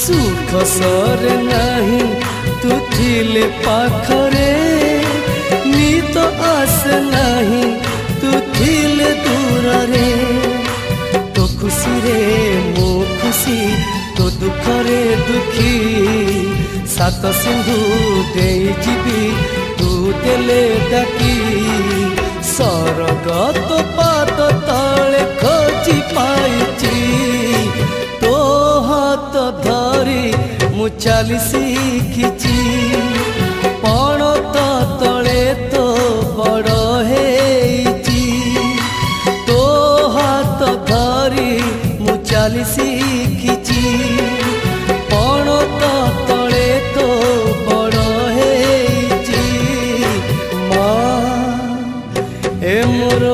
सुख सर नहीं तू थिले पाखरे नीत आस नहीं तू थिले दूर रे तो खुशी रे मो खुशी तो दुख रे दुखी सात सिंधु दे जीवी तू देले डाकी सरग तो पाद तले खोजी पाइची तो हाथ धरी मु चली शिखिची पण तो तले तो बड़ हेची तो हाथ धरी मु चली शिखिची पण तो तले तो बड़ हेची माँ ए मोर